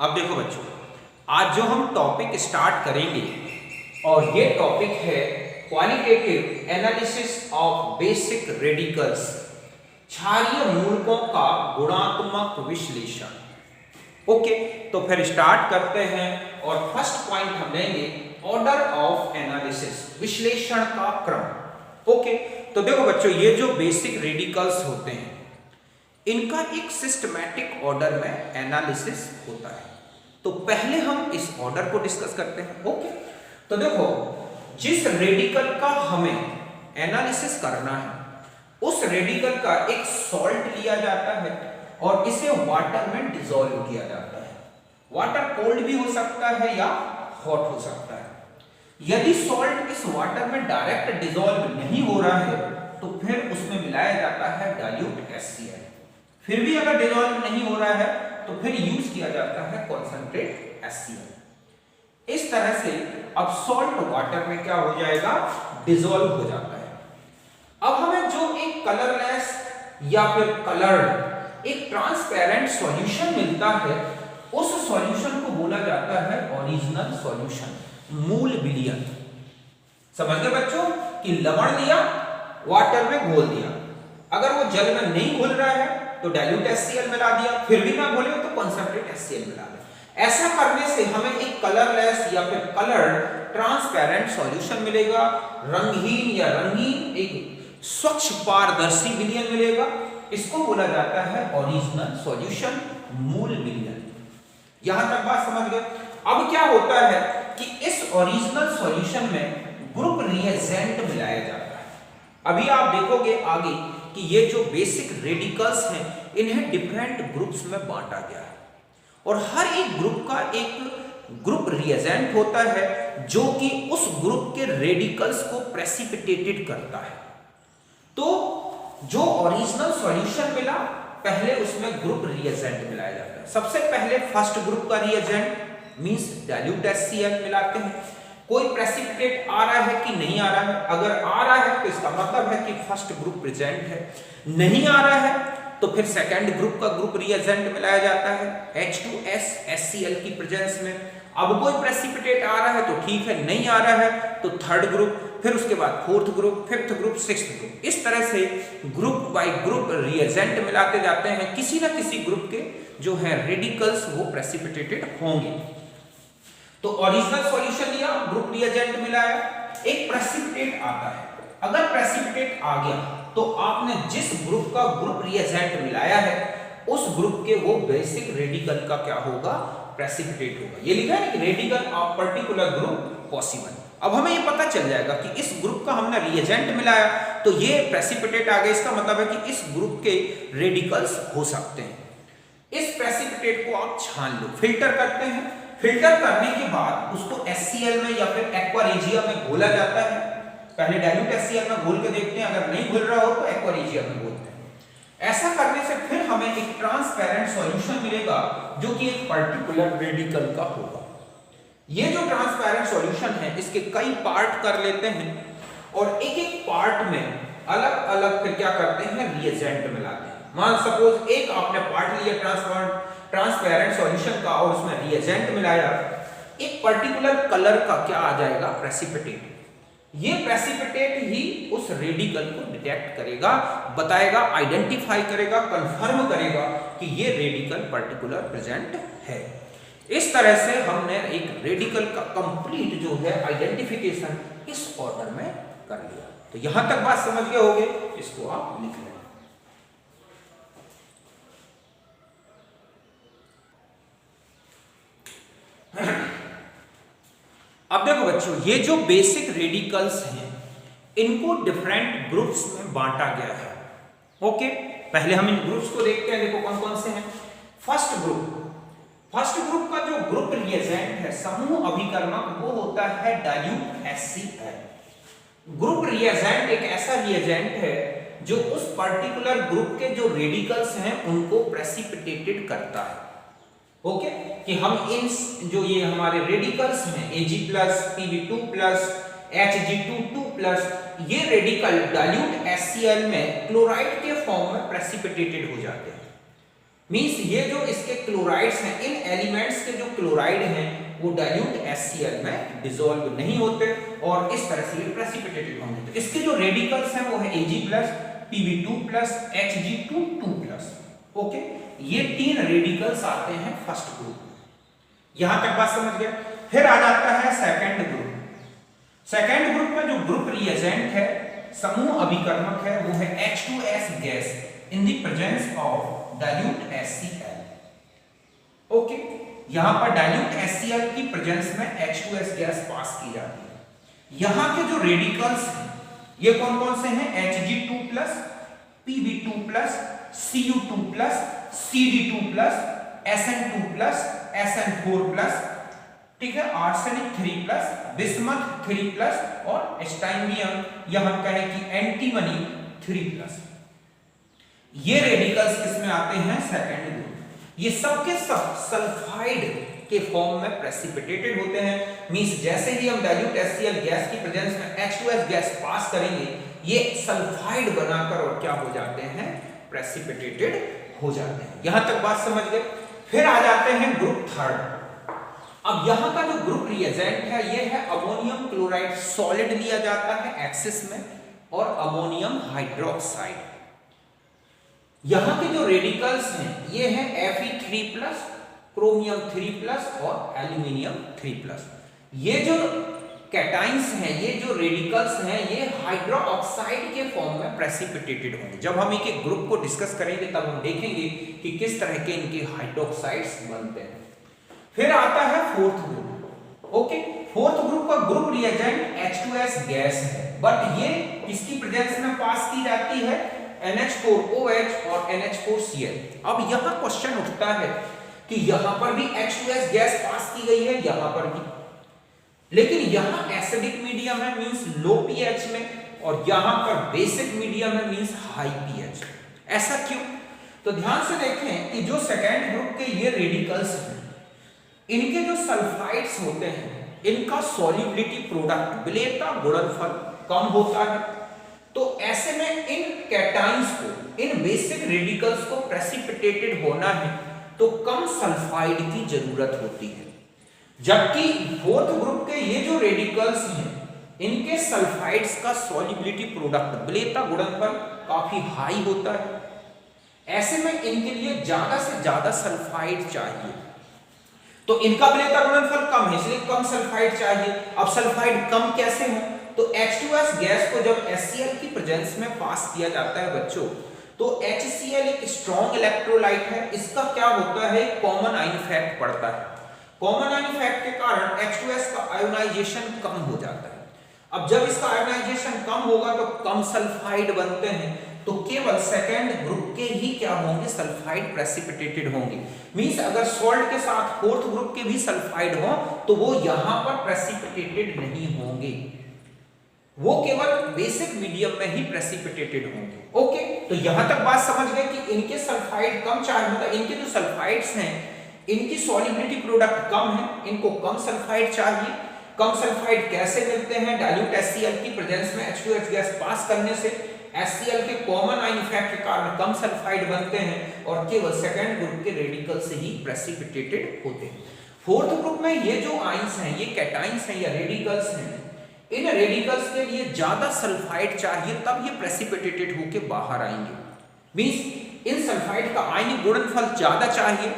अब देखो बच्चों, आज जो हम टॉपिक स्टार्ट करेंगे और ये टॉपिक है qualitative analysis of basic radicals, क्षारीय मूलकों का गुणात्मक विश्लेषण। ओके, तो फिर स्टार्ट करते हैं और फर्स्ट पॉइंट हम लेंगे ऑर्डर ऑफ एनालिसिस, विश्लेषण का क्रम। ओके, तो देखो बच्चों, ये जो बेसिक रेडिकल्स होते हैं इनका एक सिस्टमैटिक ऑर्डर में एनालिसिस होता है। तो पहले हम इस ऑर्डर को डिस्कस करते हैं। ओके, तो देखो, जिस रेडिकल का हमें एनालिसिस करना है उस रेडिकल का एक सॉल्ट लिया जाता है और इसे वाटर में डिसॉल्व किया जाता है। वाटर कोल्ड भी हो सकता है या हॉट हो सकता है। यदि सॉल्ट इस वाटर में डायरेक्ट डिसॉल्व नहीं हो रहा है तो फिर उसमें मिलाया जाता है डाइल्यूट HCl। फिर भी अगर डिसॉल्व नहीं हो रहा है तो फिर यूज किया जाता है कॉन्सेंट्रेट HCl। इस तरह से अब सॉल्ट वाटर में क्या हो जाएगा, डिसॉल्व हो जाता है। अब हमें जो एक कलरलेस या फिर कलर्ड एक ट्रांसपेरेंट सॉल्यूशन मिलता है उस सॉल्यूशन को बोला जाता है ओरिजिनल सॉल्यूशन, मूल विलयन। समझ गए बच्चों कि लवण लिया, वाटर में घोल दिया, अगर वो जल में नहीं घुल रहा है तो डाइल्यूट HCl मिला दिया, फिर भी ना घुले तो कॉन्सेंट्रेट HCl मिला दिया। ऐसा करने से हमें एक कलरलेस या फिर कलर्ड ट्रांसपेरेंट सॉल्यूशन मिलेगा, रंगहीन या रंगीन एक स्वच्छ पारदर्शी विलयन मिलेगा। इसको बोला जाता है ओरिजिनल सॉल्यूशन, मूल विलयन। यहां तक बात समझ गए। अब क्या होता है कि इस ओरिजिनल सॉल्यूशन में ग्रुप रिएजेंट मिलाया जाता है। अभी आप देखोगे आगे कि ये जो बेसिक रेडिकल्स हैं इन्हें डिफरेंट ग्रुप्स में बांटा गया है और हर एक ग्रुप का एक ग्रुप रिएजेंट होता है जो कि उस ग्रुप के रेडिकल्स को प्रेसिपिटेटेड करता है। तो जो ओरिजिनल सॉल्यूशन मिला पहले उसमें ग्रुप रिएजेंट मिलाया जाता है। सबसे पहले फर्स्ट ग्रुप का रिएजेंट मींस डाइल्यूट HCl मिलाते हैं। कोई प्रेसिपिटेट आ रहा है कि नहीं आ रहा है, अगर आ रहा है तो इसका मतलब है कि फर्स्ट ग्रुप प्रेजेंट है, नहीं आ रहा है तो फिर सेकंड ग्रुप का ग्रुप रिएजेंट मिलाया जाता है H2S HCl की प्रेजेंस में। अब कोई प्रेसिपिटेट आ रहा है तो ठीक है, नहीं आ रहा है तो थर्ड ग्रुप, फिर उसके बाद fourth group, fifth group, sixth group. इस तरह से ग्रुप बाय ग्रुप रिएजेंट मिलाते जाते हैं। किसी ना किसी ग्रुप के जो है रेडिकल्स वो प्रेसिपिटेटेड होंगे। तो ओरिजिनल सॉल्यूशन लिया, ग्रुप रिएजेंट मिलाया, एक प्रेसिपिटेट आता है। अगर प्रेसिपिटेट आ गया तो आपने जिस ग्रुप का ग्रुप रिएजेंट मिलाया है उस ग्रुप के वो बेसिक रेडिकल का क्या होगा, प्रेसिपिटेट होगा। ये लिखा है कि radical of particular group possible. अब हमें ये पता चल जाएगा कि इस ग्रुप का हमने रिएजेंट मिलाया तो ये प्रेसिपिटेट आ गया, इसका मतलब है कि इस ग्रुप के रेडिकल्स हो सकते हैं। इस प्रेसिपिटेट को आप छान लो, फिल्टर करते हैं। फिल्टर करने के बाद उसको HCl में या फिर एक्वा रेजिया में घोला जाता है। पहले डाइल्यूट HCl में घोल के देखते हैं, अगर नहीं घुल रहा हो तो एक्वा रेजिया में घोलते हैं। ऐसा करने से फिर हमें एक ट्रांसपेरेंट सॉल्यूशन मिलेगा जो कि एक पर्टिकुलर रेडिकल का होगा। ये जो ट्रांसपेरेंट सॉल्यूशन है इसके कई पार्ट कर लेते हैं और एक एक पार्ट में अलग अलग फिर क्या करते हैं, रिएजेंट मिलाते हैं। मान सपोज एक आपने पार्ट लिया ट्रांसपेरेंट सॉल्यूशन का और उसमें रिएजेंट मिलाया, एक पर्टिकुलर कलर का क्या आ जाएगा, प्रेसिपिटेट। ये प्रेसिपिटेट ही उस रेडिकल को डिटेक्ट करेगा, बताएगा, आइडेंटिफाई करेगा, कंफर्म करेगा कि ये रेडिकल पर्टिकुलर प्रेजेंट है। इस तरह से हमने एक रेडिकल का कंप्लीट जो है आइडेंटिफिकेशन इस ऑर्डर में कर लिया। तो यहां तक बात समझ गए होंगे, इसको आप लिख लें। अब देखो बच्चों, ये जो बेसिक रेडिकल्स हैं इनको डिफरेंट ग्रुप्स में बांटा गया है। ओके, पहले हम इन ग्रुप्स को देखते हैं। देखो कौन कौन से हैं। फर्स्ट ग्रुप का जो ग्रुप रिएजेंट है, समूह अभिकर्मक, वो होता है डाइल्यूट HCl। ग्रुप रिएजेंट एक ऐसा रिएजेंट है जो उस पर्टिकुलर ग्रुप के जो रेडिकल्स हैं उनको प्रेसिपिटेटेड करता है। ओके, कि हम इन जो ये हमारे रेडिकल्स हैं Ag+, Pb2+, Hg2+, ये रेडिकल डाइल्यूट HCl में क्लोराइड के फॉर्म में प्रेसिपिटेटेड हो जाते हैं। मींस ये जो इसके क्लोराइड्स हैं, इन एलिमेंट्स के जो क्लोराइड हैं वो डाइल्यूट HCl में डिसॉल्व नहीं होते और इस तरह से ये प्रेसिपिटेटेड होंगे। तो इसके जो रेडिकल्स हैं वो है Ag+, Pb2+, Hg2 ओके, ये 3 रेडिकल्स आते हैं फर्स्ट ग्रुप। यहां तक बात समझ गए। फिर आ जाता है सेकंड ग्रुप। सेकंड ग्रुप में जो ग्रुप रिएजेंट है, समूह अभिकर्मक है, वो है H2S gas in the presence of dilute HCl। Okay, यहां पर डाइल्यूट HCl की प्रेजेंस में H2S गैस पास की जाती है। यहां के जो रेडिकल्स हैं ये कौन कौन से हैं? Hg2+, Pb2+, Cu2+, Cd2+, Sn2+, Sn4+, ठीक है, आर्सेनिक 3+, बिस्मथ 3+ और स्टाइनियम या हम कहें कि एंटीमनी 3+। ये रेडिकल्स किसमें आते हैं? Second group. ये सब के सब सल्फाइड के फॉर्म में प्रेसिपिटेटेड होते हैं। मींस जैसे ही हम डाइल्यूट HCl गैस की प्रेजेंस में H2S गैस पास करेंगे, ये सल्फाइड बनाकर और क्या हो जाते हैं? प्रेसिपिटेटेड हो जाते हैं। यहां तक बात समझ गए। फिर आ जाते हैं ग्रुप थर्ड। अब यहां का जो ग्रुप रिएजेंट है ये है अमोनियम क्लोराइड सॉलिड लिया जाता है एक्सिस में और अमोनियम हाइड्रोक्साइड। यहां के जो रेडिकल्स हैं ये है Fe3+, क्रोमियम 3+ और एल्यूमिनियम 3+। ये जो कैटाइंस हैं, ये जो रेडिकल्स हैं, ये हाइड्रोक्साइड के फॉर्म में प्रेसिपिटेटेड होंगे। जब हम एक एक ग्रुप को डिस्कस करेंगे तब हम देखेंगे कि किस तरह के इनके हाइड्रोक्साइड्स बनते हैं। फिर आता है fourth group. Okay, fourth group का ग्रुप रिएजेंट H2S गैस है, बट ये किसकी प्रेजेंस में पास की जाती है? NH4OH और NH4Cl। अब यहां क्वेश्चन उठता है कि यहां पर भी H2S गैस पास की गई है, यहां पर भी, लेकिन यहां एसिडिक मीडियम है मींस लो pH में, और यहां पर बेसिक मीडियम है मींस हाई pH। ऐसा क्यों? तो ध्यान से देखें कि जो सेकेंड ग्रुप के ये रेडिकल्स हैं, इनके जो सल्फाइड्स होते हैं, इनका सॉल्युबिलिटी प्रोडक्ट विलेयता गुणनफल कम होता है। तो ऐसे में इन कैटाइंस को, इन बेसिक रेडिकल्स को प्रेसिपिटेटेड होना है तो कम सल्फाइड की जरूरत होती है। जबकि फोर्थ ग्रुप के ये जो रेडिकल्स हैं, इनके सल्फाइड्स का सॉल्युबिलिटी प्रोडक्ट विलेयता गुणनफल काफी हाई होता है। ऐसे में इनके लिए ज्यादा से ज्यादा सल्फाइड चाहिए, तो इनका विलेयता गुणनफल कम है इसलिए कम सल्फाइड चाहिए। अब सल्फाइड कम कैसे हो? तो H2S गैस को जब HCl की प्रेजेंस में पास किया जाता है बच्चों, तो HCl एक स्ट्रॉन्ग इलेक्ट्रोलाइट है, इसका क्या होता है? कॉमन आयन इफेक्ट पड़ता है। कॉमन आयन इफेक्ट के कारण H2S का आयोनाइजेशन कम हो जाता है। अब जब इसका आयोनाइजेशन कम होगा तो कम सल्फाइड बनते हैं, तो केवल सेकेंड ग्रुप के ही क्या होंगे? सल्फाइड प्रेसिपिटेटेड होंगे। मींस अगर सॉल्ट के साथ फोर्थ ग्रुप के भी सल्फाइड हो तो वो यहां पर प्रेसिपिटेटेड नहीं होंगे, वो केवल बेसिक मीडियम में ही प्रेसिपिटेटेड होंगे। ओके, तो यहां तक बात समझ गए कि इनके सल्फाइड कम चाहिए, मतलब इनके जो सल्फाइड्स हैं इनकी सॉल्युबिलिटी प्रोडक्ट कम है, इनको कम सल्फाइड चाहिए। कम सल्फाइड कैसे मिलते हैं? डाइल्यूट HCl की प्रेजेंस में H2S गैस पास करने से HCl के कॉमन आयन इफेक्ट के कारण कम सल्फाइड बनते हैं और केवल सेकंड ग्रुप के रेडिकल से ही प्रेसिपिटेटेड होते हैं। फोर्थ ग्रुप में ये जो आयंस हैं, ये कैटाइंस हैं या रेडिकल्स हैं, इन रेडिकल्स के लिए ज्यादा सल्फाइड चाहिए तब ये प्रेसिपिटेटेड होकर बाहर आएंगे। मींस इन सल्फाइड का आयनिक गुणनफल ज्यादा चाहिए,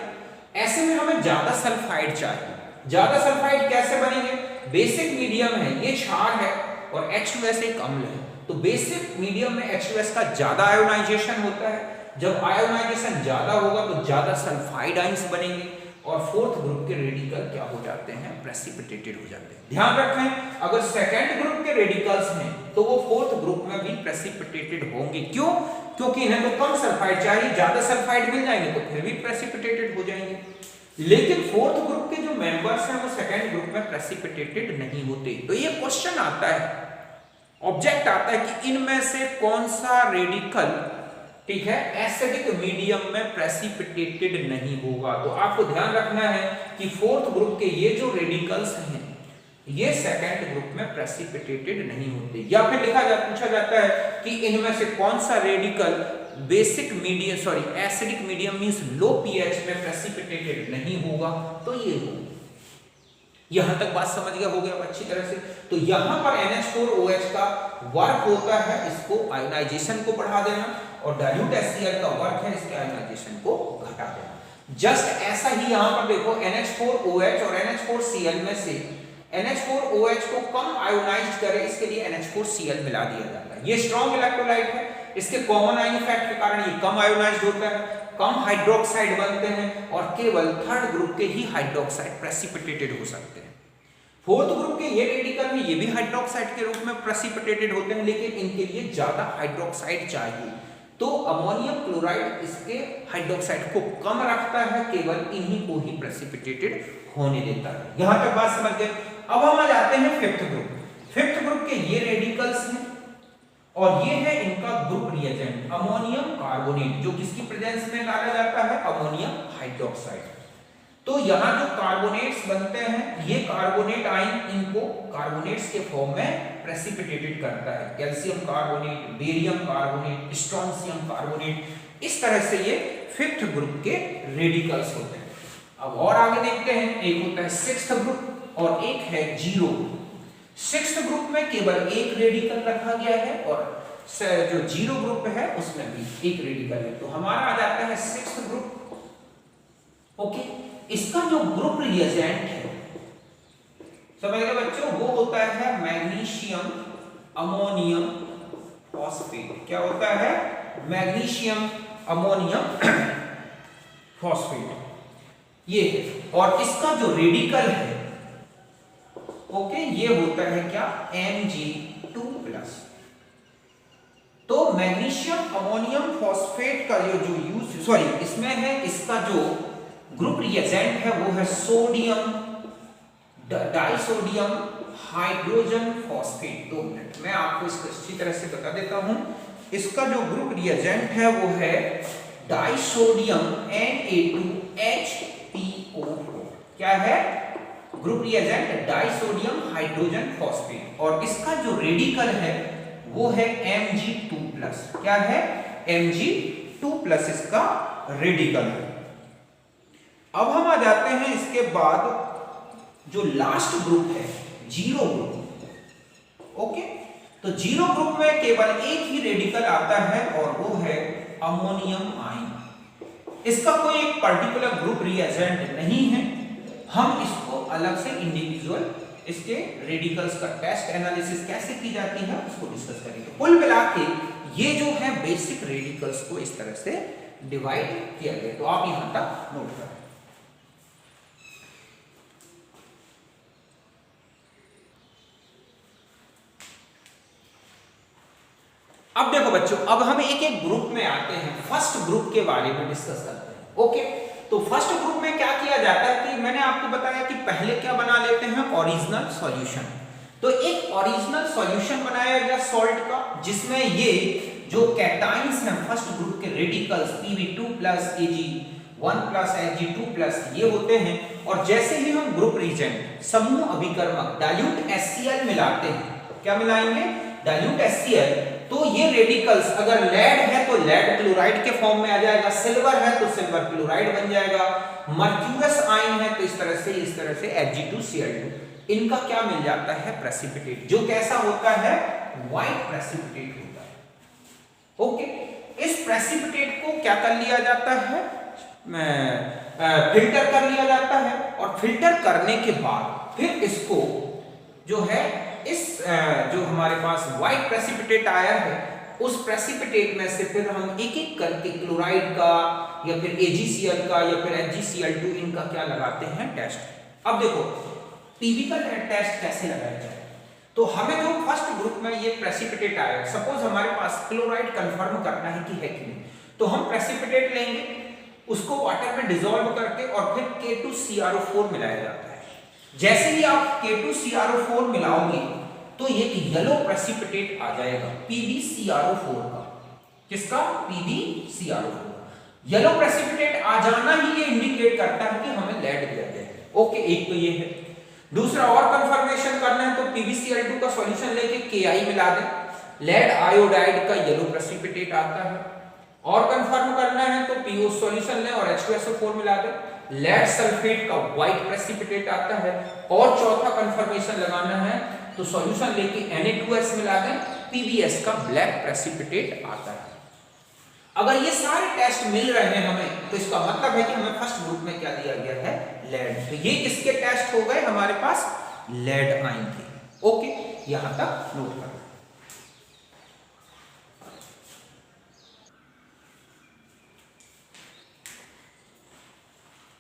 ऐसे में हमें ज्यादा सल्फाइड चाहिए। ज्यादा सल्फाइड कैसे बनेंगे? बेसिक मीडियम है, ये क्षार है और H2S एक अम्ल है, तो बेसिक मीडियम में H2S का ज्यादा आयोनाइजेशन होता है। जब आयोनाइजेशन ज्यादा होगा तो ज्यादा सल्फाइड आयंस बनेंगे और फोर्थ ग्रुप के रेडिकल क्या हो जाते हैं? प्रेसिपिटेटेड हो जाते हैं। ध्यान रखें, अगर सेकेंड ग्रुप के रेडिकल्स हैं तो वो फोर्थ ग्रुप में भी प्रेसिपिटेटेड होंगे। क्यों? क्योंकि इन्हें तो कम सल्फाइड चाहिए, ज्यादा सल्फाइड मिल जाएंगे तो फिर भी प्रेसिपिटेटेड हो जाएंगे। लेकिन फोर्थ ग्रुप के जो मेंबर्स हैं वो सेकेंड ग्रुप में प्रेसिपिटेटेड नहीं होते। तो ये क्वेश्चन आता है, ऑब्जेक्ट आता है कि इनमें से कौन सा रेडिकल, ठीक है, एसिडिक मीडियम में प्रेसिपिटेटेड नहीं होगा। तो आपको ध्यान रखना है कि फोर्थ ग्रुप के ये जो रेडिकल्स हैं ये सेकेंड ग्रुप में प्रेसिपिटेटेड नहीं होते। या फिर पूछा जाता है कि इनमें से कौन सा radical basic medium acidic medium means low pH में प्रेसिपिटेटेड नहीं होगा तो ये हो। यहां तक बात समझ गया हो गया अच्छी तरह से। तो यहां पर NH4OH का वर्क होता है इसको आयोनाइजेशन को बढ़ा देना और डाइल्यूट HCl का वर्क है इसके आयोनाइजेशन को घटा देना। जस्ट ऐसा ही यहां पर देखो NH4OH और NH4Cl में से NH4OH को कम आयोनाइज्ड करे इसके लिए NH4Cl मिला दिया जाता है। ये स्ट्रॉन्ग इलेक्ट्रोलाइट है, इसके कॉमन आयन इफेक्ट के कारण ये कम आयोनाइज्ड होता है, कम हाइड्रोक्साइड बनते हैं और केवल थर्ड ग्रुप के ही हाइड्रोक्साइड प्रेसिपिटेटेड हो सकते हैं। फोर्थ ग्रुप के ये रेडिकल में ये भी हाइड्रोक्साइड के रूप में प्रेसिपिटेटेड होते हैं लेकिन इनके लिए ज्यादा हाइड्रोक्साइड चाहिए, तो अमोनियम क्लोराइड इसके हाइड्रोक्साइड को कम रखता है, केवल इन्हीं को ही प्रेसिपिटेटेड होने देता है। यहां तक बात समझ गए। अब हम आ जाते हैं फिफ्थ ग्रुप। फिफ्थ ग्रुप के ये रेडिकल्स हैं और ये है इनका ग्रुप रिएजेंट अमोनियम कार्बोनेट, जो किसकी प्रेजेंस में डाला जाता है, अमोनियम हाइड्रोक्साइड। तो यहां जो कार्बोनेट्स बनते हैं ये कार्बोनेट आयन इनको कार्बोनेट्स के फॉर्म में प्रेसिपिटेटेड करता है, calcium carbonate, barium carbonate, strontium carbonate, इस तरह से ये फिफ्थ ग्रुप के रेडिकल्स होते हैं। अब और आगे देखते हैं, एक होता है सिक्स्थ ग्रुप और एक है जीरो ग्रुप। सिक्स्थ ग्रुप में केवल एक रेडिकल रखा गया है और जो जीरो ग्रुप है उसमें भी एक रेडिकल है। तो हमारा आ जाता है सिक्स्थ ग्रुप। ओके, इसका जो ग्रुप रिएजेंट है समझ गए बच्चों, वो होता है मैग्नीशियम अमोनियम फॉस्फेट। क्या होता है, मैग्नीशियम अमोनियम फॉस्फेट ये है। और इसका जो रेडिकल है ओके ये होता है क्या, Mg2+। तो मैग्नीशियम अमोनियम फॉस्फेट का जो यूज इसमें है, इसका जो ग्रुप रिएजेंट है वो है sodium disodium hydrogen phosphate. 2 minute मैं आपको इसको अच्छी तरह से बता देता हूं। इसका जो ग्रुप रिएजेंट है वो है डाइसोडियम Na2HPO4। क्या है, group reagent disodium hydrogen phosphate. और इसका जो रेडिकल है वो है Mg2+। क्या है, Mg2+ इसका रेडिकल है। अब हम आ जाते हैं इसके बाद जो लास्ट ग्रुप है जीरो ग्रुप। ओके, तो जीरो ग्रुप में केवल एक ही रेडिकल आता है और वो है अमोनियम आयन। इसका कोई एक पर्टिकुलर ग्रुप रिएजेंट नहीं है, हम इसको अलग से इंडिविजुअल इसके रेडिकल्स का टेस्ट एनालिसिस कैसे की जाती है उसको डिस्कस करेंगे। कुल मिला के ये जो है बेसिक रेडिकल्स को इस तरह से डिवाइड किया गया। तो आप यहां तक नोट करें। अब देखो बच्चों, अब हम एक एक ग्रुप में आते हैं, फर्स्ट ग्रुप के बारे में डिस्कस करते हैं। ओके, तो फर्स्ट ग्रुप में क्या किया जाता है कि मैंने आपको बताया कि पहले क्या बना लेते हैं, ओरिजिनल सॉल्यूशन। तो एक ओरिजिनल सॉल्यूशन बनाया गया सॉल्ट का, जिसमें ये जो कैटाइंस हैं फर्स्ट ग्रुप के रेडिकल्स Pb2+ Ag1+ Ag2+ ये होते हैं। और जैसे ही हम ग्रुप रीजेंट समूह अभिकर्मक डाइल्यूट HCl मिलाते हैं, क्या मिलाएंगे, डाइल्यूट HCl, तो ये रेडिकल्स अगर लेड है तो लेड क्लोराइड के फॉर्म में आ जाएगा, सिल्वर है तो सिल्वर क्लोराइड बन जाएगा, मर्क्यूरस आयन है तो इस तरह से Ag2Cl2, इनका क्या मिल जाता है, प्रेसिपिटेट, जो कैसा होता है, व्हाइट प्रेसिपिटेट होता है। ओके, इस प्रेसिपिटेट को क्या कर लिया जाता है, फिल्टर कर लिया जाता है। और फिल्टर करने के बाद फिर इसको जो है इस जो हमारे पास व्हाइट प्रेसिपिटेट आया है उस प्रेसिपिटेट में से फिर हम एक एक करके क्लोराइड का या फिर AgCl का या फिर HgCl2 इनका क्या लगाते हैं, टेस्ट। अब देखो पीवी का टेस्ट कैसे लगाया जाए, तो हमें जो फर्स्ट ग्रुप में ये प्रेसिपिटेट आया, सपोज हमारे पास क्लोराइड कंफर्म करना है कि है कि नहीं, तो हम प्रेसिपिटेट लेंगे, उसको वाटर में डिसॉल्व करके और फिर K2CrO4 मिलाया जाता है। जैसे ही आप K2CrO4 मिलाओगे तो ये येलो प्रेसिपिटेट आ जाएगा PbCrO4 का। किसका, PbCrO4। येलो प्रेसिपिटेट आ जाना ही ये इंडिकेट करता है कि हमें लेड दिया गया है। ओके, एक तो ये है। दूसरा और कंफर्मेशन करना है तो PbCl2 का सॉल्यूशन लेके Ki मिला दें, लेड आयोडाइड का येलो प्रेसिपिटेट आता है। और कंफर्म करना है तो पीओ सॉल्यूशन लें और H2SO4 मिला दें। लेड सल्फेट का व्हाइट प्रेसिपिटेट आता है। और चौथा कंफर्मेशन लगाना है तो सॉल्यूशन लेके Na2S मिला दें, PbS का ब्लैक प्रेसिपिटेट आता है। अगर ये सारे टेस्ट मिल रहे हैं हमें तो इसका मतलब है कि हमें फर्स्ट ग्रुप में क्या दिया गया है, लेड। तो ये किसके टेस्ट हो गए हमारे पास, लेड आयन के। ओके, यहां तक नोट करना।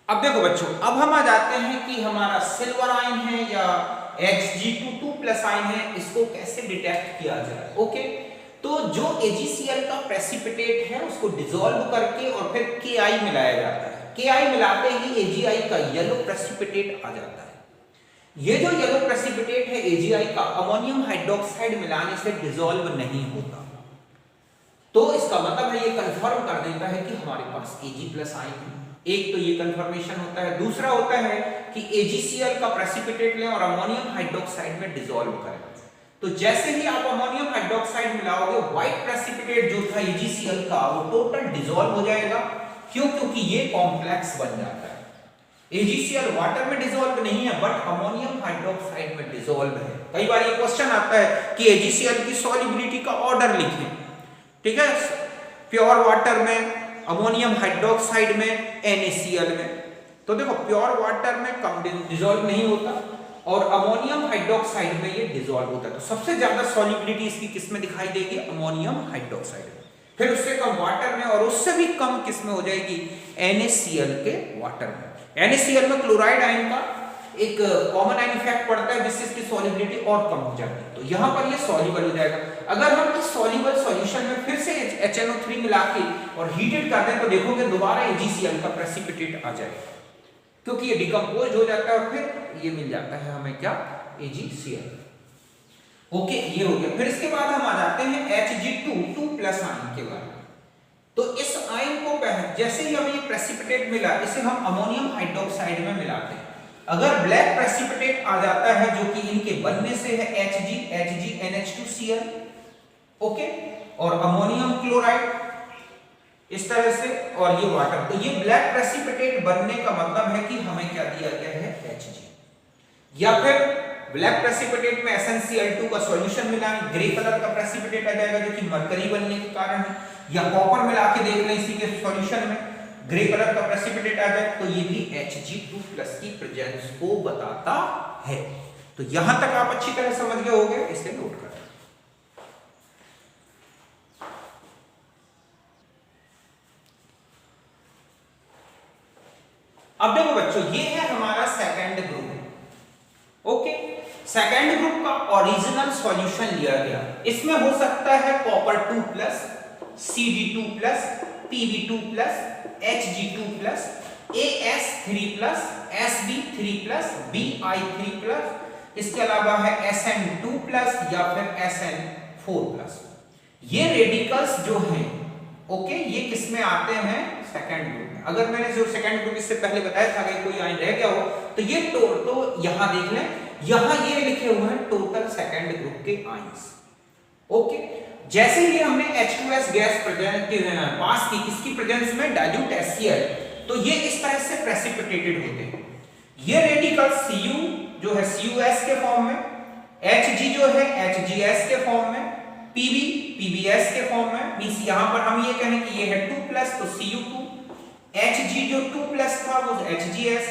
अब देखो बच्चों, अब हम आ जाते हैं कि हमारा सिल्वर आयन है या Hg2+ आयन है, इसको कैसे डिटेक्ट किया जाए। ओके, तो जो AgCl का प्रेसिपिटेट है उसको डिसॉल्व करके और फिर Ki मिलाया जाता है। Ki मिलाते ही Agi का येलो प्रेसिपिटेट आ जाता है। ये जो येलो प्रेसिपिटेट है Agi का अमोनियम हाइड्रोक्साइड मिलाने से डिसॉल्व नहीं होता। तो इसका मतलब है ये कंफर्म कर देता है कि हमारे पास Ag+ आयन है। एक तो ये कंफर्मेशन होता है। दूसरा होता है कि AgCl का प्रेसिपिटेट लें और अमोनियम हाइड्रोक्साइड में डिसॉल्व करें। तो जैसे ही आप अमोनियम हाइड्रोक्साइड मिलाओगे, व्हाइट प्रेसिपिटेट जो था AgCl का वो टोटल डिसॉल्व हो जाएगा। क्यों? क्योंकि ये कॉम्प्लेक्स बन जाता है। AgCl वाटर में डिसॉल्व नहीं है बट अमोनियम हाइड्रोक्साइड में डिसॉल्व है। कई बार ये क्वेश्चन आता है कि AgCl की सॉल्युबिलिटी का ऑर्डर लिखें। ठीक है, प्योर वाटर में, अमोनियम हाइड्रोक्साइड में, NaCl में। तो देखो प्योर वाटर में कम डिसॉल्व नहीं होता और अमोनियम हाइड्रोक्साइड में ये डिसॉल्व होता है। तो सबसे ज्यादा सॉल्युबिलिटी इसकी किस में दिखाई देगी, अमोनियम हाइड्रोक्साइड में। फिर उससे कम वाटर में और उससे भी कम किस में हो जाएगी, NaCl के वाटर में। NaCl में क्लोराइड आयन का एक कॉमन आयन इफेक्ट पड़ता है जिससे इसकी सॉल्युबिलिटी और कम हो जाती है। तो यहां पर ये सॉल्युबल हो जाएगा। अगर हम इस सॉल्युबल सॉल्यूशन में फिर से HNO3 मिला के और हीटेड कर दें तो देखोगे दोबारा AgCl का प्रेसिपिटेट आ जाएगा, क्योंकि ये डिकम्पोज हो जाता है और फिर ये मिल जाता है हमें क्या, AgCl। ओके, ये हो गया। फिर इसके बाद हम आ जाते हैं Hg2+ आयन के बारे में। तो इस आयन को जैसे ही हमें ये प्रेसिपिटेट मिला, इसे हम अमोनियम हाइड्रोक्साइड में मिलाते हैं। अगर ब्लैक प्रेसिपिटेट आ जाता है जो कि इनके बनने से है HgNH2Cl, ओके, और अमोनियम क्लोराइड इस तरह से, और ये वाटर, तो ये ब्लैक प्रेसिपिटेट बनने का मतलब है कि हमें क्या दिया गया है, Hg। या फिर ब्लैक प्रेसिपिटेट में SnCl2 का सॉल्यूशन मिला, ग्रे कलर का प्रेसिपिटेट आ जाएगा जो कि मरकरी बनने के कारण है। या कॉपर मिला के देख लें इसी के सॉल्यूशन में, ग्रे कलर का प्रेसिपिटेट आ जाए, तो ये भी Hg2+ की प्रेजेंस को बताता है। तो यहां तक आप अच्छी तरह समझ गए होंगे, इसे नोट करें। अब देखो बच्चों, ये है हमारा second group. Okay, second group का ओरिजिनल सॉल्यूशन लिया गया। इसमें हो सकता है copper 2+, Cd2+, Pb2+, Hg2+, As3+, Sb3+, Bi3+, इसके अलावा है Sn2+ या फिर Sn4+। ये रेडिकल्स जो हैं, ओके, ये किसमें आते हैं, सेकंड ग्रुप में। अगर मैंने जो सेकंड ग्रुप इससे पहले बताया था, अगर कोई आयन रह गया हो तो ये तो यहां देख लें, यहां ये लिखे हुए हैं टोटल सेकंड ग्रुप के आयन्स। ओके, जैसे ही हमने H2S गैस पास की किसकी प्रेजेंस में, डाइल्यूट HCl, तो ये इस तरह से प्रेसिपिटेटेड होते हैं। ये रेडिकल Cu जो है CuS के फॉर्म में, Hg जो है HgS के फॉर्म में, Pb PbS के फॉर्म में। मींस यहां पर हम ये कहें कि ये है 2+ तो Cu2, Hg जो 2+ था वो HgS,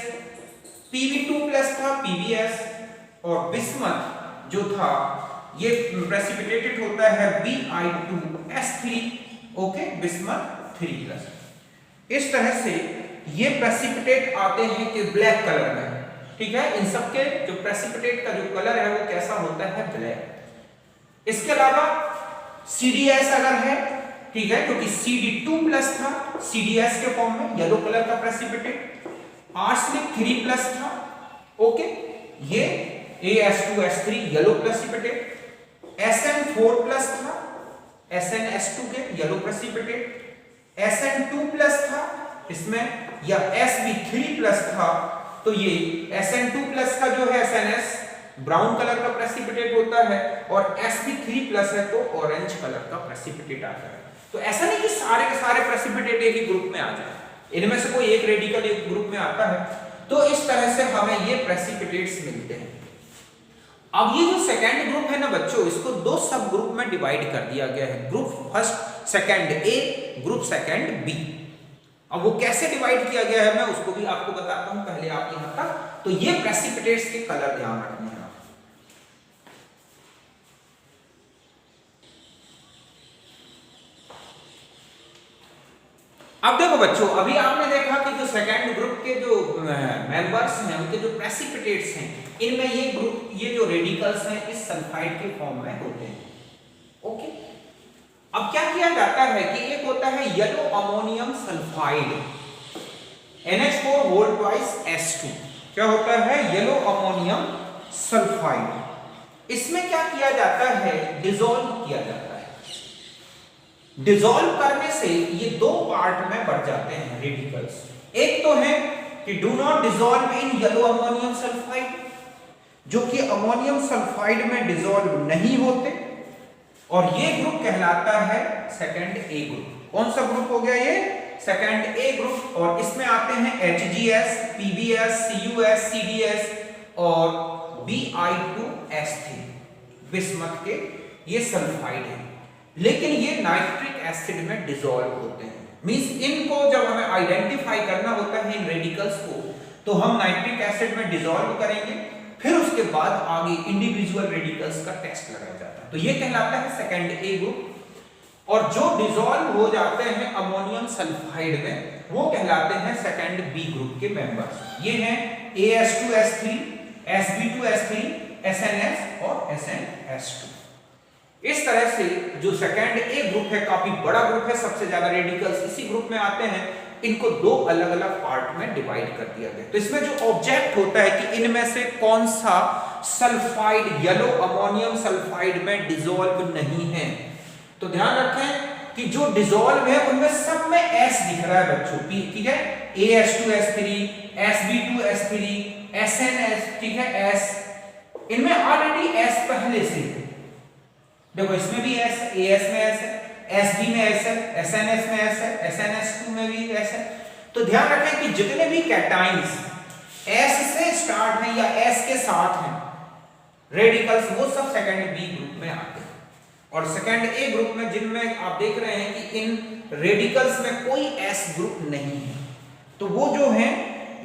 Pb2+ था PbS, और बिस्मथ जो था ये प्रेसिपिटेटेड होता है Bi2S3, ओके, बिस्मथ 3+। इस तरह से ये प्रेसिपिटेट आते हैं कि ब्लैक कलर में। ठीक है, इन सब के जो प्रेसिपिटेट का जो कलर है वो कैसा होता है, ब्लैक। इसके अलावा CdS अगर है, ठीक है, क्योंकि Cd2+ था, CdS के फॉर्म में येलो कलर का प्रेसिपिटेट, आर्सेनिक 3+ था, ओके, ये As2S3 येलो प्रेसिपिटेट, Sn4+ था, SnS2 के येलो प्रेसिपिटेट, Sn2+ था इसमें, या Sb3+ था, तो ये Sn2+ का जो है SNS ब्राउन कलर का प्रेसिपिटेट होता है, और Sb3+ है तो ऑरेंज कलर का प्रेसिपिटेट आता है। तो ऐसा नहीं कि सारे के सारे प्रेसिपिटेट एक ही ग्रुप में आ जाए, इनमें से कोई एक रेडिकल एक ग्रुप में आता है। तो इस तरह से हमें ये प्रेसिपिटेट्स मिलते हैं। अब ये जो सेकेंड ग्रुप है ना बच्चों, इसको दो सब ग्रुप में डिवाइड कर दिया गया है, ग्रुप फर्स्ट सेकेंड ए, ग्रुप सेकेंड बी। अब वो कैसे डिवाइड किया गया है मैं उसको भी आपको बताता हूं, पहले आप यहां तक। तो ये प्रेसिपिटेट्स के कलर ध्यान रखने हैं। अब देखो बच्चों, अभी आपने देखा कि जो सेकेंड ग्रुप के जो मेंबर्स हैं उनके जो प्रेसिपिटेट्स हैं, इनमें ये ग्रुप, ये जो रेडिकल्स हैं इस सल्फाइड के फॉर्म में होते हैं। ओके, अब क्या किया जाता है कि एक होता है yellow ammonium sulphide NH4 whole twice S2। क्या होता है? Yellow ammonium sulphide. इसमें क्या किया जाता है? डिसॉल्व किया जाता है। डिसॉल्व करने से ये दो पार्ट में बढ़ जाते हैं रेडिकल्स। एक तो है कि do not dissolve in yellow ammonium sulphide, जो कि अमोनियम सल्फाइड में डिसॉल्व नहीं होते, और ये ग्रुप कहलाता है सेकंड ए ग्रुप। कौन सा ग्रुप हो गया ये? सेकंड ए ग्रुप। और इसमें आते हैं HGS, PBS, CUS, CDS और Bi2S3 बिस्मथ के ये सल्फाइड है, लेकिन ये नाइट्रिक एसिड में डिसॉल्व होते हैं। मींस इनको जब हमें आइडेंटिफाई करना होता है इन रेडिकल्स को, तो हम नाइट्रिक एसिड में डिसॉल्व करेंगे, फिर उसके बाद आगे इंडिविजुअल रेडिकल्स का टेस्ट लगाया जाता है। तो ये कहलाता है सेकंड ए ग्रुप। और जो डिसॉल्व हो जाते हैं अमोनियम सल्फाइड में, वो कहलाते हैं सेकंड बी ग्रुप के मेंबर्स। ये हैं AS2S3, Sb2S3, SNS और SnS2। इस तरह से जो सेकंड ए ग्रुप है काफी बड़ा ग्रुप है, सबसे ज्यादा रेडिकल्स इसी ग्रुप में आते हैं। इनको दो अलग अलग पार्ट में डिवाइड कर दिया गया। तो इसमें जो ऑब्जेक्ट होता है कि इनमें से कौन सा सल्फाइड येलो अमोनियम सल्फाइड में डिसॉल्व नहीं है। तो ध्यान रखें कि जो डिसॉल्व है उनमें सब में S दिख रहा है बच्चों, ठीक है, AS2S3, Sb2S3, SNS, ठीक है, S, इनमें ऑलरेडी S पहले से है। देखो इसमें भी S, AS में S है, SB में S है, SNS में S है, SNS2 में भी S है। तो ध्यान रखें कि जितने भी कैटाइंस S से स्टार्ट हैं या S के साथ हैं रेडिकल्स, वो सब सेकंड बी ग्रुप में आते हैं। और सेकंड ए ग्रुप में जिनमें आप देख रहे हैं कि इन रेडिकल्स में कोई S ग्रुप नहीं है, तो वो जो है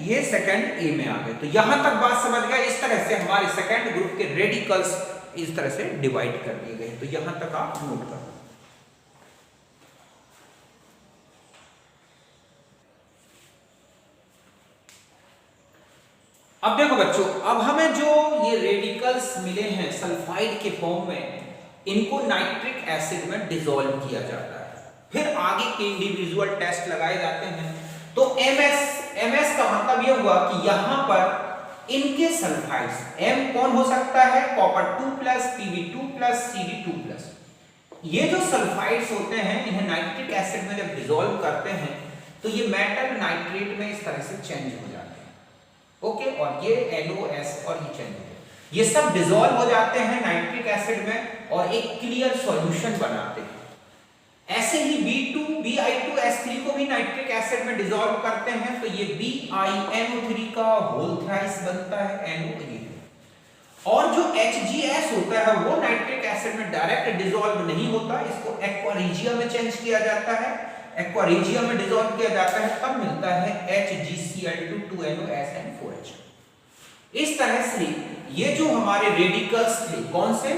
ये सेकंड ए में आ गए। तो यहां तक बात समझ गए। इस तरह से हमारे सेकंड ग्रुप के रेडिकल्स इस तरह से डिवाइड कर दिए गए। तो यहां तक आप नोट कर। अब देखो बच्चों, अब हमें जो ये रेडिकल्स मिले हैं सल्फाइड के फॉर्म में, इनको नाइट्रिक एसिड में डिसॉल्व किया जाता है, फिर आगे के इंडिविजुअल टेस्ट लगाए जाते हैं। तो MS का मतलब ये हुआ कि यहां पर इनके सल्फाइड्स, M कौन हो सकता है? Copper 2+, Pb2+, Cd2+। ये जो सल्फाइड्स होते हैं इन्हें नाइट्रिक एसिड में जब डिसॉल्व करते हैं तो ये मेटल नाइट्रेट में इस तरह से चेंज हो जाते हैं। ओके, और ये NOS और ये चेंज हो जाते हैं, ये सब डिसॉल्व हो जाते हैं नाइट्रिक एसिड में और एक क्लियर सॉल्यूशन बनाते हैं। ऐसे ही Bi2S3 को भी नाइट्रिक एसिड में डिसॉल्व करते हैं, तो ये BiNO3 का होल थ्राइस बनता है, NO3। और जो HGS होता है वो नाइट्रिक एसिड में डायरेक्ट डिसॉल्व नहीं होता, इसको एक्वा में चेंज किया जाता है, एक्वा में डिसॉल्व किया जाता है, तब मिलता है HgCl2 2NOSN4H। इस तरह से ये जो हमारे रेडिकल्स थे, कौन से?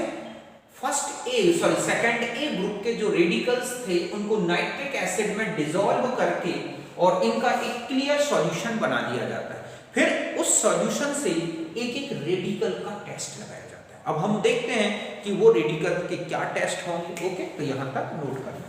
सेकंड ए ग्रुप के जो रेडिकल्स थे उनको नाइट्रिक एसिड में डिसॉल्व करके और इनका एक क्लियर सॉल्यूशन बना दिया जाता है। फिर उस सॉल्यूशन से एक एक रेडिकल का टेस्ट लगाया जाता है। अब हम देखते हैं कि वो रेडिकल के क्या टेस्ट होंगे। ओके, तो यहां तक नोट करना।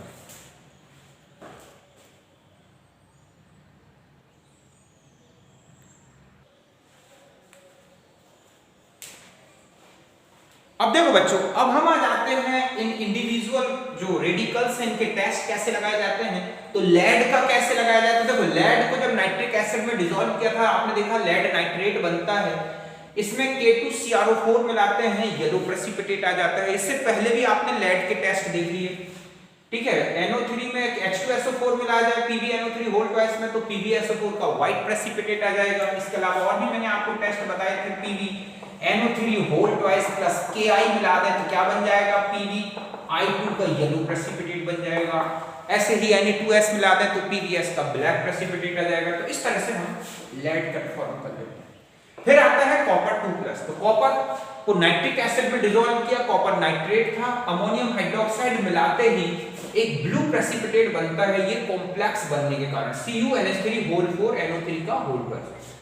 अब देखो बच्चों, अब हम आ जाते हैं इन इंडिविजुअल जो रेडिकल्स हैं इनके टेस्ट कैसे लगाए जाते हैं। तो लेड का कैसे लगाया जाता है? देखो लेड को जब नाइट्रिक एसिड में डिसॉल्व किया था, आपने देखा लेड नाइट्रेट बनता है, इसमें K2CrO4 मिलाते हैं, येलो प्रेसिपिटेट आ जाता है। इससे पहले भी आपने लेड के टेस्ट देख लिए। ठीक है, NO3 में H2SO4 मिलाया जाए PbNO3 होल ट्वाइस में, तो PbSO4 का व्हाइट प्रेसिपिटेट आ जाएगा। इसके अलावा और भी मैंने आपको टेस्ट बताए थे, PbNO3 whole twice plus Ki मिला दें तो क्या बन जाएगा, PbI2 का येलो प्रेसिपिटेट बन जाएगा। ऐसे ही Na2S मिला दें तो PbS का ब्लैक प्रेसिपिटेट आ जाएगा। तो इस तरह से हम लेड कंफर्म कर लेते हैं। फिर आता है कॉपर 2+, तो कॉपर को नाइट्रिक एसिड में डिसॉल्व किया, कॉपर नाइट्रेट था, अमोनियम हाइड्रोक्साइड मिलाते ही एक ब्लू प्रेसिपिटेट बनता है, ये कॉम्प्लेक्स बनने के कारण CuNH3 होल 4 NO3 का होल पर,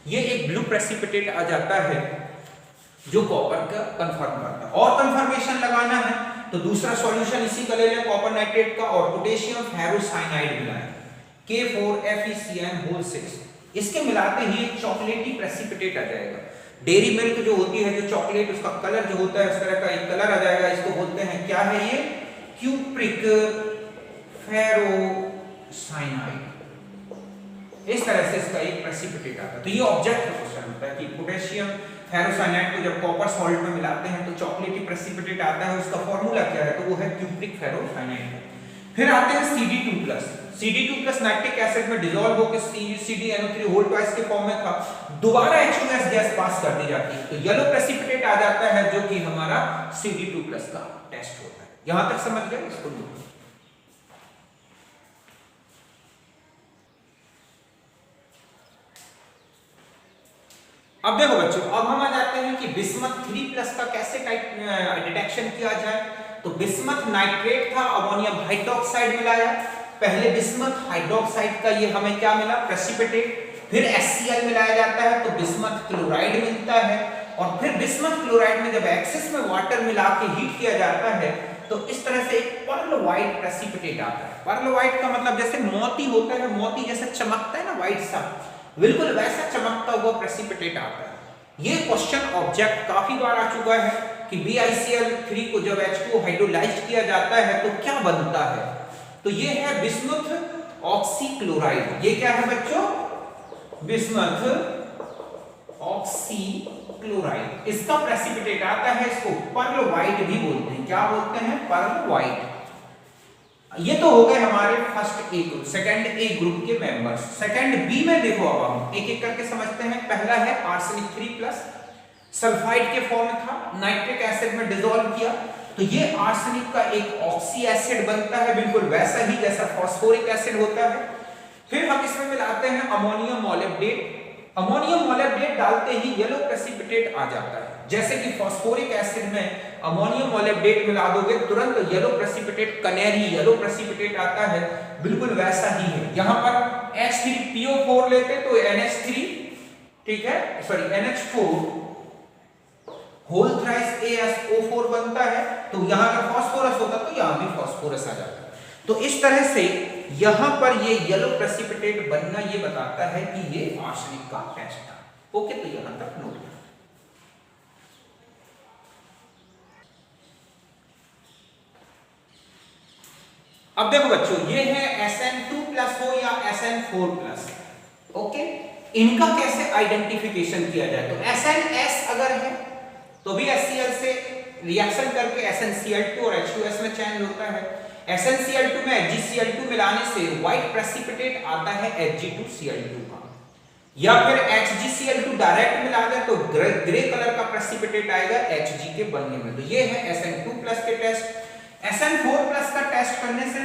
ये एक ब्लू प्रेसिपिटेट आ जाता है जो कॉपर का कंफर्म करता है। और कंफर्मेशन लगाना है तो दूसरा सॉल्यूशन इसी का ले लें कॉपर नाइट्रेट का, और पोटेशियम फेरोसाइनाइड मिलाएं K4FeCN होल 6, इसके मिलाते ही एक चॉकलेटी प्रेसिपिटेट आ जाएगा। डेयरी मिल्क जो होती है, जो चॉकलेट, उसका कलर जो होता है उस तरह का एक कलर आ जाएगा। इसको बोलते हैं, क्या है ये, क्यूप्रिक फेरोसाइनाइड। इस तरह से इसका एक प्रेसिपिटेट आता है। तो ये ऑब्जेक्ट क्वेश्चन होता है कि पोटेशियम फेरोसाइनाइड को जब कॉपर सॉल्ट में मिलाते हैं तो चॉकलेटी प्रेसिपिटेट आता है, उसका फार्मूला क्या है, तो वो है क्यूप्रिक फेरोसाइनाइड। फिर आते हैं CD2+, CD2+ नाइट्रिक एसिड में डिसॉल्व होकर CdNO3 होल ट्वाइस के फॉर्म में था, दोबारा H2S गैस पास कर दी जाती है तो येलो प्रेसिपिटेट आ जाता है, जो कि हमारा CD2+ का टेस्ट होता है। यहां तक समझ गए इसको? अब देखो बच्चों, अब हम आ जाते हैं कि बिस्मथ 3+ का कैसे डिटेक्शन किया जाए। तो बिस्मथ नाइट्रेट था, अमोनियम हाइड्रोक्साइड मिलाया, पहले बिस्मथ हाइड्रोक्साइड का ये हमें क्या मिला, प्रेसिपिटेट, फिर HCl मिलाया जाता है तो बिस्मथ क्लोराइड मिलता है, और फिर बिस्मथ क्लोराइड में जब एक्सेस में वाटर मिला के हीट किया जाता है तो इस तरह से एक पर्ल व्हाइट प्रेसिपिटेट आता है। पर्ल व्हाइट का मतलब जैसे मोती होता है, मोती जैसे चमकता है ना व्हाइट सा, बिल्कुल वैसा चमकता हुआ प्रेसिपिटेट आता है। ये क्वेश्चन ऑब्जेक्ट काफी बार आ चुका है कि BiCl3 को जब H2O हाइड्रोलाइज्ड किया जाता है तो क्या बनता है, तो ये है बिस्मथ ऑक्सीक्लोराइड। ये क्या है बच्चों, बिस्मथ ऑक्सीक्लोराइड, इसका प्रेसिपिटेट आता है, इसको पर्ल व्हाइट भी बोलते हैं। क्या बोलते हैं, पर्ल व्हाइट। ये तो हो गए हमारे first A group, second A group के मेंबर्स। सेकंड बी में देखो, अब हम एक एक करके समझते हैं। पहला है आर्सेनिक 3+, सल्फाइड के फॉर्म में था, नाइट्रिक एसिड में डिसॉल्व किया तो ये आर्सेनिक का एक ऑक्सी एसिड बनता है, बिल्कुल वैसा ही जैसा फास्फोरिक एसिड होता है। फिर हम इसमें मिलाते हैं अमोनियम मॉलिब्डेट, अमोनियम मॉलिब्डेट डालते ही येलो प्रेसिपिटेट आ जाता है। जैसे कि फास्फोरिक एसिड में अमोनियम मॉलिब्डेट मिला दोगे तुरंत yellow precipitate, canary yellow precipitate आता है, बिल्कुल वैसा ही है। यहां पर H3PO4 लेते तो NH3, ठीक है, sorry NH4 whole thrice AsO4 बनता है, तो यहां अगर फास्फोरस होता तो यहां भी फास्फोरस आ जाता। तो इस तरह से यहां पर ये येलो प्रेसिपिटेट बनना ये बताता है कि ये आर्सेनिक का टेस्ट था। ओके, तो यहां तक नोट। अब देखो बच्चों, ये है Sn2+ हो या Sn4+, ओके, इनका कैसे आइडेंटिफिकेशन किया जाए। तो SNS अगर है तो भी HCl से रिएक्शन करके SnCl2 और H2S में चेंज होता है। SnCl2 में HgCl2 मिलाने से व्हाइट प्रेसिपिटेट आता है Hg2Cl2 का, या फिर HgCl2 डायरेक्ट मिला दें तो ग्रे कलर का प्रेसिपिटेट आएगा Hg के बनने में। तो ये है Sn2+ के टेस्ट। Sn4+ का टेस्ट करने से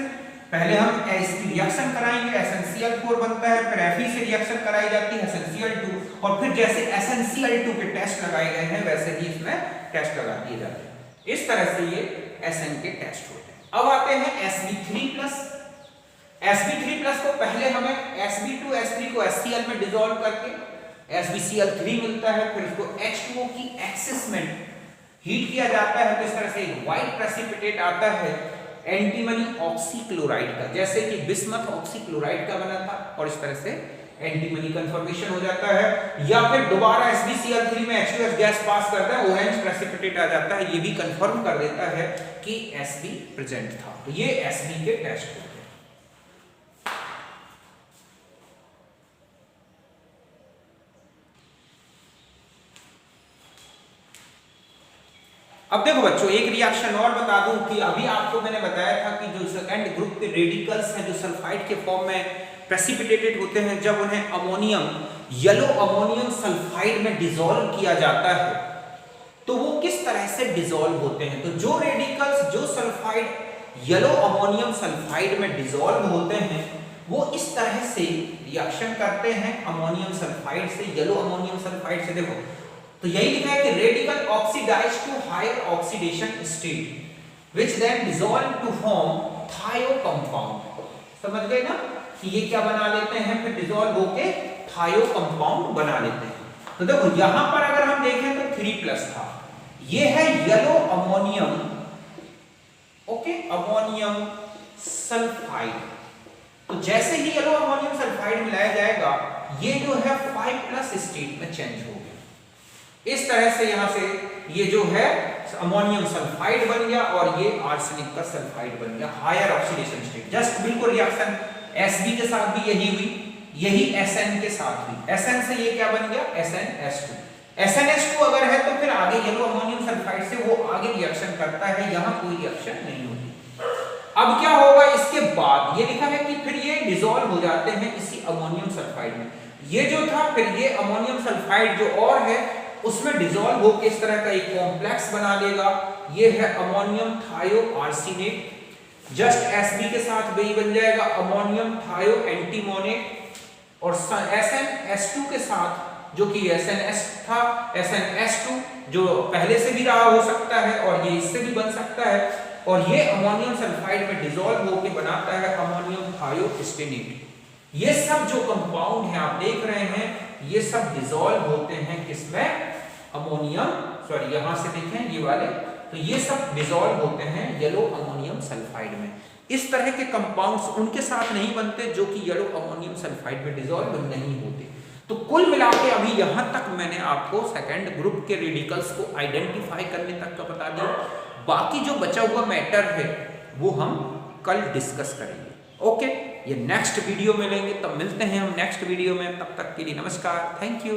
पहले हम इसकी रिएक्शन कराएंगे, SnCl4 बनता है, फिर Fe से रिएक्शन कराई जाती है SnCl2, और फिर जैसे SnCl2 के टेस्ट लगाए गए हैं वैसे ही इसमें टेस्ट लगा दिए जाते हैं। इस तरह से ये Sn के टेस्ट होते हैं। अब आते हैं Sb3+, Sb3+ को पहले हमें Sb2S3 को HCl में डिसॉल्व करके SbCl3 मिलता है, फिर इसको H2O की एक्सिस में हीट किया जाता है तो इस तरह से एक व्हाइट प्रेसिपिटेट आता है एंटीमनी ऑक्सीक्लोराइड का, जैसे कि बिस्मथ ऑक्सीक्लोराइड का बना था, और इस तरह से एंटीमनी कंफर्मेशन हो जाता है। या फिर दोबारा SbCl3 में H2S गैस पास करता है, ऑरेंज प्रेसिपिटेट आ जाता है, ये भी कंफर्म कर देता है कि Sb प्रेजेंट था। तो ये Sb के टेस्ट होते हैं। अब देखो बच्चों, एक रिएक्शन और बता दूं कि अभी आपको मैंने बताया था कि जो सेकंड ग्रुप के रेडिकल्स हैं जो सल्फाइड के फॉर्म में प्रेसिपिटेटेड होते हैं, जब उन्हें अमोनियम येलो अमोनियम सल्फाइड में डिसॉल्व किया जाता है तो वो किस तरह से डिसॉल्व होते हैं। तो जो रेडिकल्स जो सल्फाइड येलो अमोनियम सल्फाइड में डिसॉल्व होते हैं वो इस तरह से रिएक्शन करते हैं अमोनियम सल्फाइड से, येलो अमोनियम सल्फाइड से। देखो तो यही लिखा है कि radical oxidise to higher oxidation state which then dissolve to form thio compound. समझ गए ना कि ये क्या बना लेते हैं, फिर डिसॉल्व होके थायो कंपाउंड बना लेते हैं। तो देखो यहां पर अगर हम देखें तो 3+ था, ये है yellow ammonium, okay, ammonium sulphide. तो जैसे ही येलो अमोनियम सल्फाइड मिलाया जाएगा ये जो है 5+ स्टेट में चेंज हो गया। इस तरह से यहां से ये जो है अमोनियम सल्फाइड बन गया और ये आर्सेनिक का सल्फाइड बन गया, हायर ऑक्सीडेशन स्टेट। जस्ट बिल्कुल रिएक्शन Sb के साथ भी यही हुई, यही Sn के साथ हुई। Sn से ये क्या बन गया, SnS2। SnS2 अगर है तो फिर आगे येलो अमोनियम सल्फाइड से वो आगे रिएक्शन करता है, यहां कोई रिएक्शन नहीं होती। अब क्या होगा इसके बाद, ये लिखा है कि फिर ये डिसॉल्व हो जाते हैं इसी अमोनियम सल्फाइड में। ये जो था फिर ये अमोनियम सल्फाइड जो और है उसमें डिसॉल्व होकर इस तरह का एक कॉम्प्लेक्स बना लेगा, ये है अमोनियम थायो आर्सेनेट। जस्ट Sb के साथ वही बन जाएगा अमोनियम थायो एंटीमोनेट, और SnS2 के साथ जो कि SNS था, SnS2 जो पहले से भी रहा हो सकता है और ये इससे भी बन सकता है, और ये अमोनियम सल्फाइड में डिसॉल्व होकर बनाता है अमोनियम थायोस्टेनेट। ये सब जो कंपाउंड है आप देख रहे हैं ये सब डिसॉल्व होते हैं किसमें, अमोनियम, सॉरी यहां से देखें ये वाले, तो ये सब डिसॉल्व होते हैं येलो अमोनियम सल्फाइड में। इस तरह के कंपाउंड्स उनके साथ नहीं बनते जो कि येलो अमोनियम सल्फाइड में डिसॉल्व नहीं होते। तो कुल मिला के अभी यहां तक मैंने आपको सेकंड ग्रुप के रेडिकल्स को आइडेंटिफाई करने तक का बता दिया। बाकी जो बचा हुआ मैटर है वो हम कल डिस्कस करेंगे। ओके, ये नेक्स्ट वीडियो में लेंगे, तब मिलते हैं हम नेक्स्ट वीडियो में। तब तक के लिए नमस्कार, थैंक यू।